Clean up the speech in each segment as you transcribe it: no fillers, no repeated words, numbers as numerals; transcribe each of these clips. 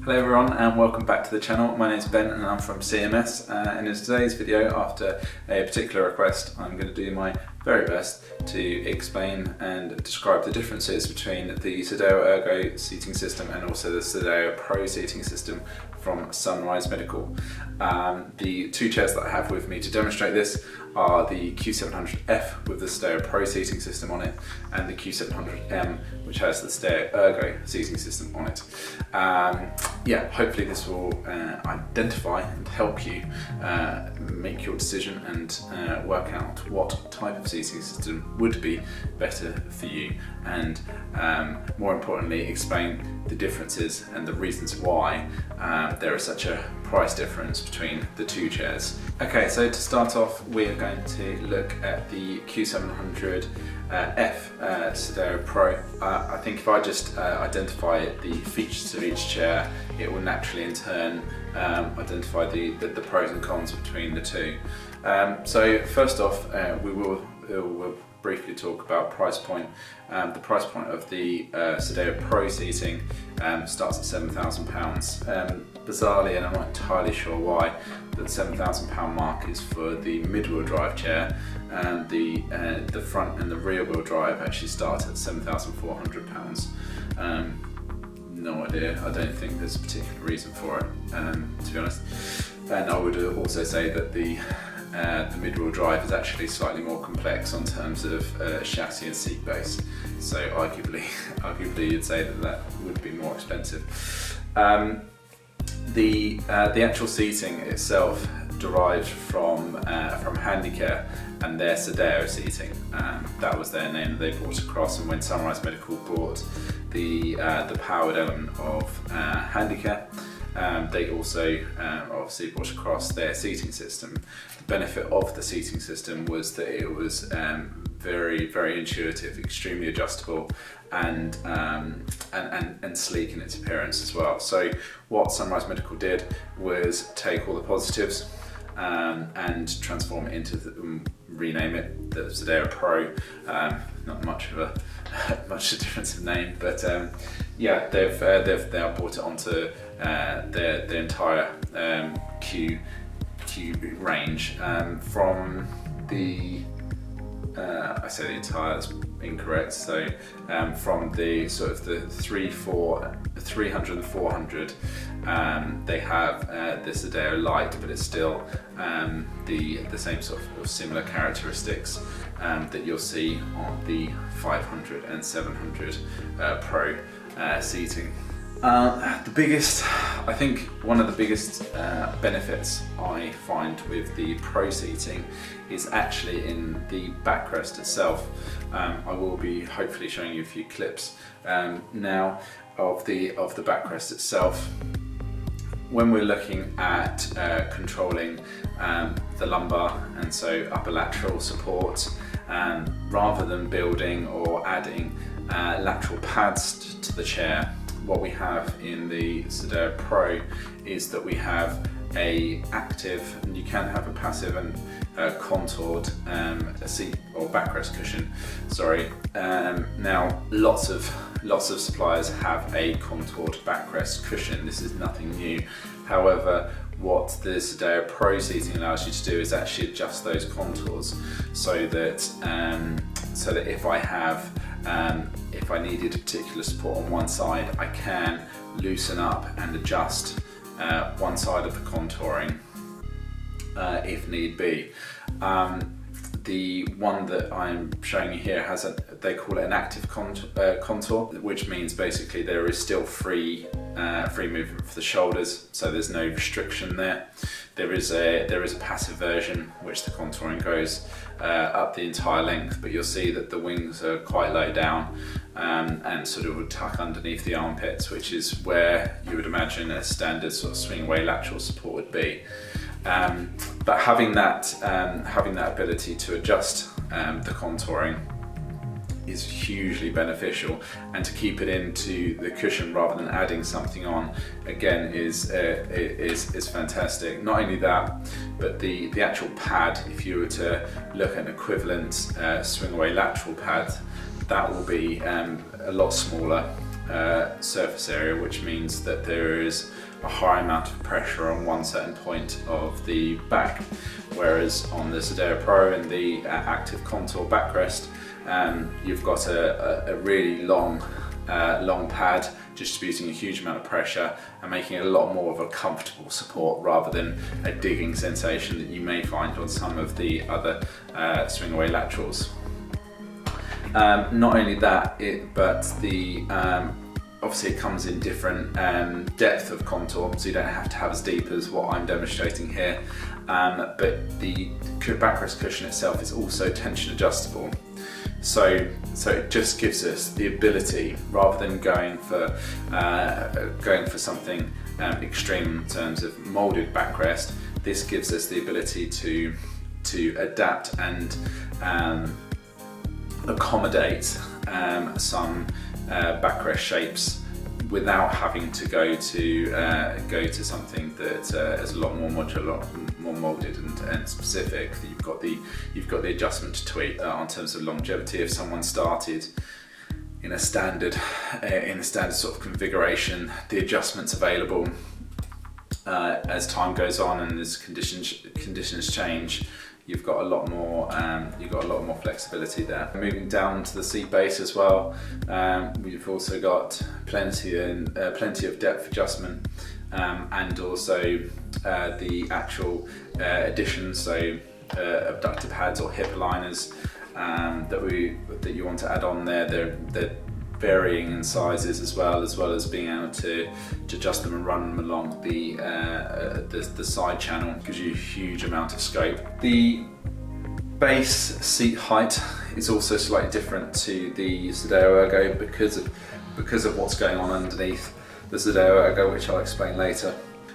Hello everyone and welcome back to the channel. My name is Ben and I'm from CMS, and in today's video, after a particular request, I'm going to do my very best to explain and describe the differences between the SEDEO Ergo seating system and also the SEDEO Pro seating system from Sunrise Medical. The two chairs that I have with me to demonstrate this are the Q700 F with the SEDEO Pro seating system on it and the Q700 M which has the SEDEO Ergo seating system on it. Hopefully this will identify and help you make your decision and work out what type of seating system would be better for you, and more importantly explain the differences and the reasons why there is such a price difference between the two chairs. Okay, so to start off we are going to look at the Q700 F SEDEO Pro. I think if I just identify the features of each chair, it will naturally in turn identify the pros and cons between the two. So first off, we'll briefly talk about price point. The price point of the SEDEO Pro seating starts at £7,000. Bizarrely, and I'm not entirely sure why, the £7,000 mark is for the mid-wheel drive chair, and the front and the rear wheel drive actually start at £7,400. No idea. I don't think there's a particular reason for it, to be honest. And I would also say that the mid-wheel drive is actually slightly more complex on terms of chassis and seat base. So arguably you'd say that would be more expensive. The actual seating itself derived from Handicare and their SEDEO seating. That was their name that they brought across, and when Sunrise Medical bought the powered element of Handicare, they also obviously brought across their seating system. The benefit of the seating system was that it was very, very intuitive, extremely adjustable, and sleek in its appearance as well. So what Sunrise Medical did was take all the positives and transform it into rename it the SEDEO Pro. Not much of a difference of name, but they've now brought it onto the entire Q range from the I say the entire, that's incorrect. So from the sort of the 300 and 400, they have the SEDEO Lite, but it's still the same sort of similar characteristics that you'll see on the 500 and 700 Pro seating. I think one of the biggest benefits I find with the Pro seating is actually in the backrest itself. I will be hopefully showing you a few clips now of the backrest itself. When we're looking at controlling the lumbar and so upper lateral support, rather than building or adding lateral pads to the chair, what we have in the SEDEO Pro is that we have a active, and you can have a passive and contoured seat or backrest cushion. Sorry. Now lots of suppliers have a contoured backrest cushion. This is nothing new. However, what the SEDEO Pro seating allows you to do is actually adjust those contours so that if I needed a particular support on one side, I can loosen up and adjust one side of the contouring if need be. The one that I'm showing you here has they call it an active contour, which means basically there is still free movement for the shoulders, so there's no restriction there. There is a passive version which the contouring goes up the entire length, but you'll see that the wings are quite low down and sort of would tuck underneath the armpits, which is where you would imagine a standard sort of swing away lateral support would be. But having that ability to adjust the contouring is hugely beneficial, and to keep it into the cushion rather than adding something on again is fantastic. Not only that, but the actual pad, if you were to look at an equivalent swing away lateral pad, that will be a lot smaller surface area, which means that there is a high amount of pressure on one certain point of the back, whereas on the SEDEO Pro and the active contour backrest, you've got a really long pad distributing a huge amount of pressure and making it a lot more of a comfortable support rather than a digging sensation that you may find on some of the other swing away laterals. Not only that, but obviously it comes in different depth of contour, so you don't have to have as deep as what I'm demonstrating here, but the backrest cushion itself is also tension adjustable. So it just gives us the ability, rather than going for something extreme in terms of moulded backrest, this gives us the ability to adapt and accommodate some backrest shapes without having to go to something that is a lot more modular, a lot more moulded and specific. You've got the adjustment to tweak in terms of longevity. If someone started in a standard sort of configuration, the adjustments available as time goes on and as conditions change, you've got a lot more flexibility there. Moving down to the seat base as well, we've also got plenty of depth adjustment, and also the actual additions, so abductor pads or hip aligners that you want to add on there. They're varying in sizes as well as being able to adjust them and run them along the side channel. Gives you a huge amount of scope. The base seat height is also slightly different to the SEDEO Ergo because of what's going on underneath the SEDEO Ergo, which I'll explain later.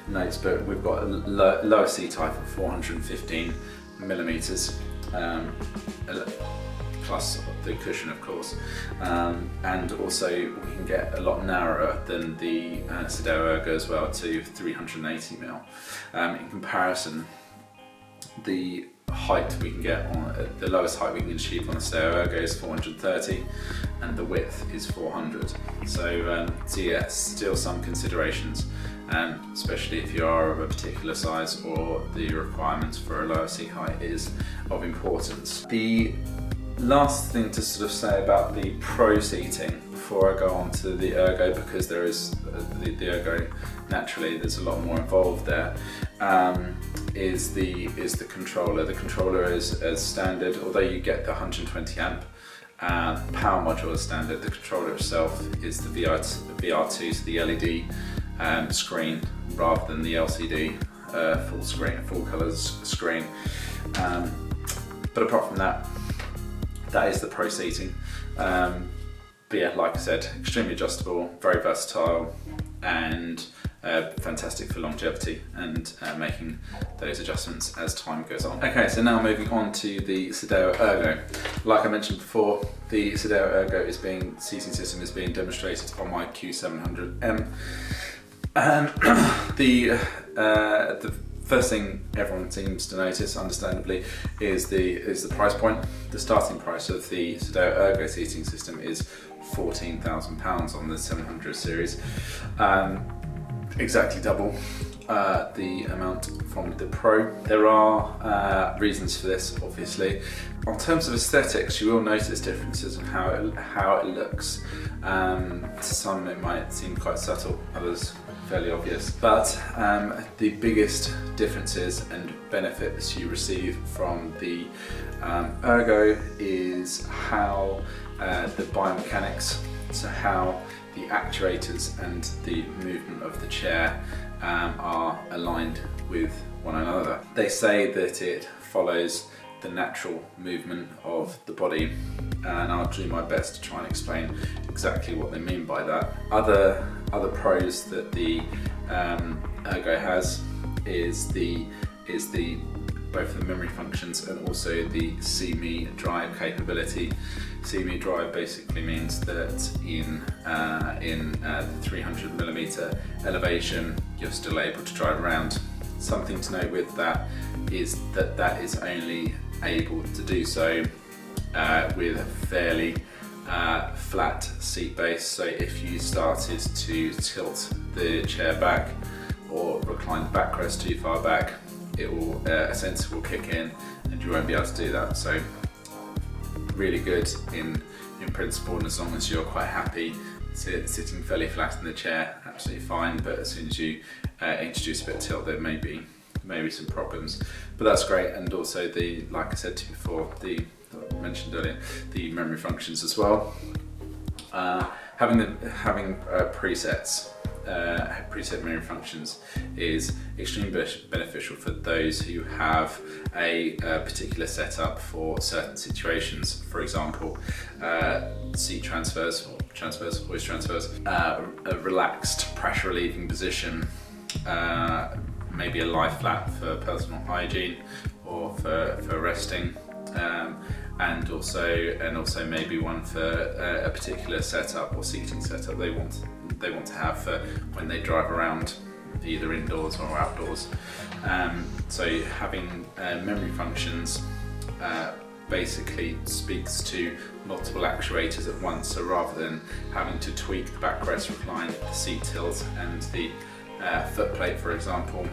Notes, but we've got a lower seat height of 415 millimeters. Plus the cushion, of course, and also we can get a lot narrower than the SEDEO Ergo as well, to 380 mm. In comparison, the height we can get on the lowest height we can achieve on the SEDEO Ergo is 430, and the width is 400. So yeah, still some considerations, especially if you are of a particular size or the requirements for a lower seat height is of importance. The last thing to sort of say about the Pro seating before I go on to the Ergo, because there is the Ergo, naturally there's a lot more involved there, is the controller. The controller is as standard, although you get the 120 amp power module as standard. The controller itself is the VR2, so the LED screen rather than the LCD full colours screen. But apart from that, that is the Pro seating. But yeah, like I said, extremely adjustable, very versatile, and fantastic for longevity and making those adjustments as time goes on. Okay, so now moving on to the SEDEO Ergo. Like I mentioned before, the SEDEO Ergo seating system is being demonstrated on my Q700 M. The first thing everyone seems to notice, understandably, is the price point. The starting price of the SEDEO Ergo seating system is £14,000 on the 700 series, exactly double the amount from the Pro. There are reasons for this, obviously. In terms of aesthetics, you will notice differences in how it looks. To some it might seem quite subtle, others fairly obvious, but the biggest differences and benefits you receive from the Ergo is how the biomechanics, so how the actuators and the movement of the chair are aligned with one another. They say that it follows the natural movement of the body, and I'll do my best to try and explain exactly what they mean by that. Other pros that the Ergo has is both the memory functions and also the see-me drive capability. See-me drive basically means that in the 300mm elevation, you're still able to drive around. Something to note with that is that is only able to do so with fairly flat seat base, so if you started to tilt the chair back or recline the backrest too far back, it will a sensor will kick in and you won't be able to do that. So really good in principle, and as long as you're quite happy sitting fairly flat in the chair, absolutely fine. But as soon as you introduce a bit of tilt, there may be some problems. But that's great, and also like I said to you before, I mentioned earlier, the memory functions as well. Having presets. Preset memory functions is extremely beneficial for those who have a particular setup for certain situations. For example, seat transfers, voice transfers, a relaxed pressure relieving position, maybe a lie flat for personal hygiene or for resting, and also maybe one for a particular setup or seating setup they want to have for when they drive around, either indoors or outdoors. So having memory functions basically speaks to multiple actuators at once. So rather than having to tweak the backrest, recline, the seat tilt, and the foot plate, for example,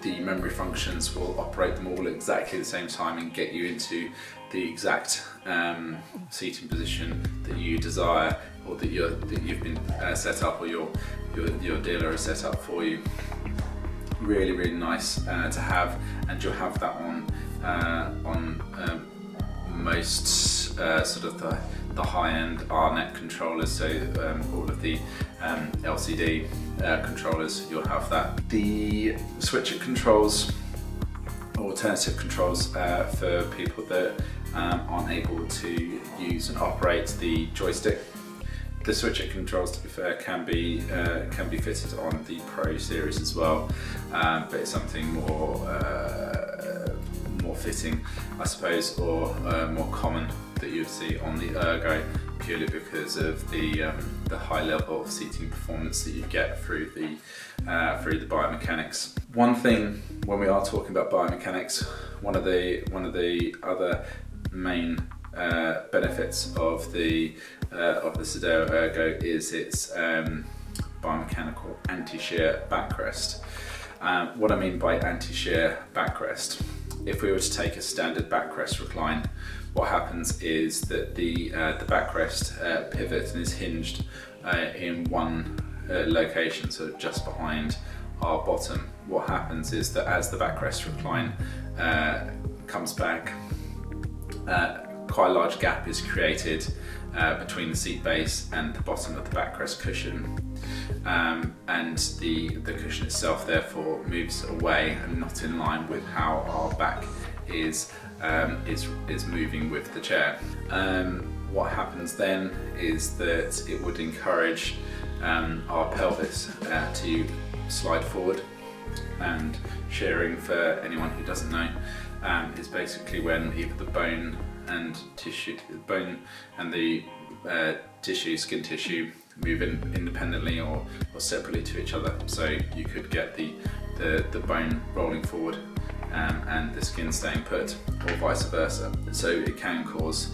the memory functions will operate them all at exactly the same time and get you into the exact seating position that you desire, or that you've been set up, or your dealer has set up for you. Really nice to have, and you'll have that on most sort of the high-end RNet controllers, so all of the LCD controllers, you'll have that. The switcher controls, alternative controls for people that aren't able to use and operate the joystick. The switcher controls, to be fair, can be fitted on the Pro series as well, but it's something more fitting, I suppose, or more common that you'd see on the Ergo, purely because of the high level of seating performance that you get through the biomechanics. One thing, when we are talking about biomechanics, one of the other main benefits of the SEDEO Ergo is its biomechanical anti-shear backrest. What I mean by anti-shear backrest, if we were to take a standard backrest recline, what happens is that the backrest pivots and is hinged in one location, so just behind our bottom. What happens is that as the backrest recline comes back, quite a large gap is created between the seat base and the bottom of the backrest cushion, and the cushion itself therefore moves away and not in line with how our back is moving with the chair. What happens then is that it would encourage our pelvis to slide forward, and shearing, for anyone who doesn't know, is basically when either the bone and the skin tissue move independently or separately to each other. So you could get the bone rolling forward and the skin staying put, or vice versa. So it can cause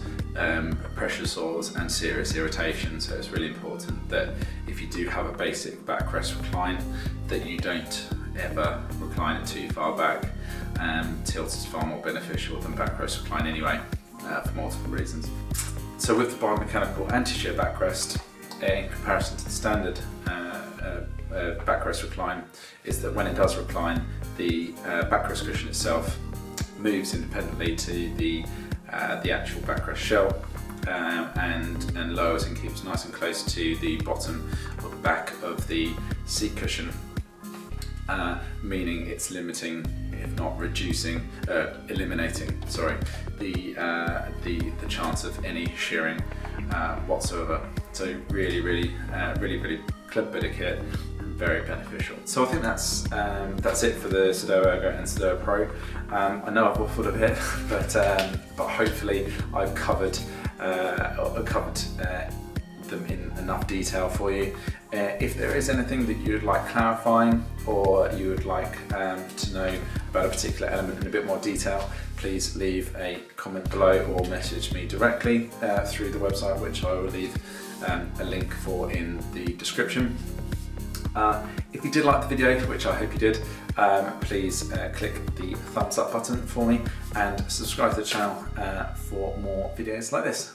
pressure sores and serious irritation. So it's really important that if you do have a basic backrest recline, that you don't ever recline it too far back. Tilt is far more beneficial than backrest recline anyway, for multiple reasons. So with the biomechanical anti-shear backrest, in comparison to the standard backrest recline, is that when it does recline, the backrest cushion itself moves independently to the actual backrest shell, and lowers and keeps nice and close to the bottom or the back of the seat cushion, meaning it's limiting, if not eliminating the chance of any shearing whatsoever. So really clever bit of kit, very beneficial. So I think that's it for the SEDEO Ergo and SEDEO Pro. I know I've waffled a bit, but hopefully I've covered them in enough detail for you. If there is anything that you would like clarifying, or you would like to know about a particular element in a bit more detail, please leave a comment below or message me directly through the website, which I will leave a link for in the description. If you did like the video, which I hope you did, please click the thumbs up button for me and subscribe to the channel for more videos like this.